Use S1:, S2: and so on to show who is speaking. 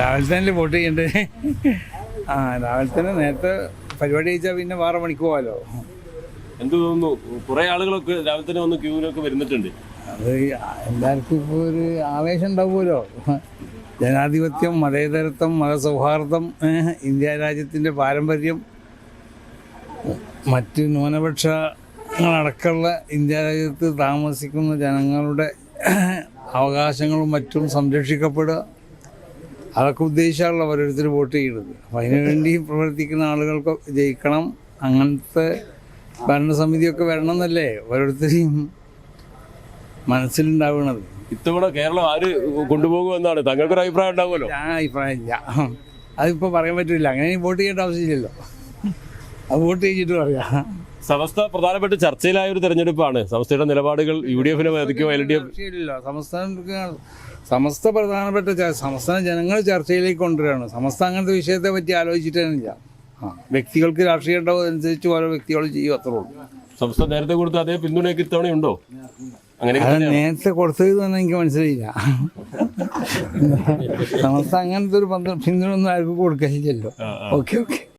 S1: രാവിലെ തന്നെ വോട്ട് ചെയ്യണ്ടേ? രാവിലെ തന്നെ നേരത്തെ പരിപാടി കഴിച്ചാൽ പിന്നെ 6 മണിക്ക് പോകാമല്ലോ.
S2: എന്ത് തോന്നുന്നു? കുറെ ആളുകളൊക്കെ രാവിലെ തന്നെ വന്ന് ക്യൂവിലൊക്കെ വരുന്നിട്ടുണ്ട്.
S1: അത് എല്ലാവർക്കും ഇപ്പോൾ ഒരു ആവേശം ഉണ്ടാവുമല്ലോ. ജനാധിപത്യം, മതേതരത്വം, മതസൗഹാർദ്ദം, ഇന്ത്യ രാജ്യത്തിൻ്റെ പാരമ്പര്യം, മറ്റ് ന്യൂനപക്ഷങ്ങളടക്കമുള്ള ഇന്ത്യ രാജ്യത്ത് താമസിക്കുന്ന ജനങ്ങളുടെ അവകാശങ്ങളും മറ്റും സംരക്ഷിക്കപ്പെടുക, അതൊക്കെ ഉദ്ദേശിച്ചാണല്ലോ ഓരോരുത്തർ വോട്ട് ചെയ്യുന്നത്. അപ്പം അതിനുവേണ്ടി പ്രവർത്തിക്കുന്ന ആളുകൾക്ക് ജയിക്കണം, അങ്ങനത്തെ ഭരണസമിതിയൊക്കെ വരണം എന്നല്ലേ ഓരോരുത്തരെയും മനസ്സിലുണ്ടാവുന്നത്.
S2: ഇത്തവണ കേരളം ആര് കൊണ്ടുപോകുമെന്നാണ് താങ്കൾക്കൊരു അഭിപ്രായം ഉണ്ടാവുമല്ലോ?
S1: ഞാൻ അഭിപ്രായമില്ല, അതിപ്പോൾ പറയാൻ പറ്റില്ല. അങ്ങനെ വോട്ട് ചെയ്യേണ്ട ആവശ്യമില്ലല്ലോ, അത് വോട്ട് ചെയ്തിട്ട് പറയാം.
S2: സമസ്ത പ്രധാനപ്പെട്ട ചർച്ചയിലായ ഒരു തെരഞ്ഞെടുപ്പാണ്. സമസ്തയുടെ നിലപാടുകൾ UDF-നെ ബാധിക്കുമോ LDF?
S1: സമസ്ത പ്രധാനപ്പെട്ട സംസ്ഥാന ജനങ്ങൾ ചർച്ചയിലേക്ക് കൊണ്ടുവരികയാണ്. സമസ്ത അങ്ങനത്തെ വിഷയത്തെ പറ്റി ആലോചിച്ചിട്ടില്ല. വ്യക്തികൾക്ക് രാഷ്ട്രീയം ഉണ്ടാവും, അനുസരിച്ച് ഓരോ വ്യക്തികൾ ചെയ്യും, അത്രേ ഉള്ളൂ.
S2: സമസ്ത നേരത്തെ കൊടുത്ത അതേ പിന്തുണയൊക്കെ ഇത്തവണയുണ്ടോ? അങ്ങനെ
S1: നേരത്തെ കൊടുത്തത് തന്നെ എനിക്ക് മനസ്സിലായില്ല. സമസ്ത അങ്ങനത്തെ ഒരു പിന്തുണ ഒന്നും ആർക്കും കൊടുക്കില്ലല്ലോ. ഓക്കെ.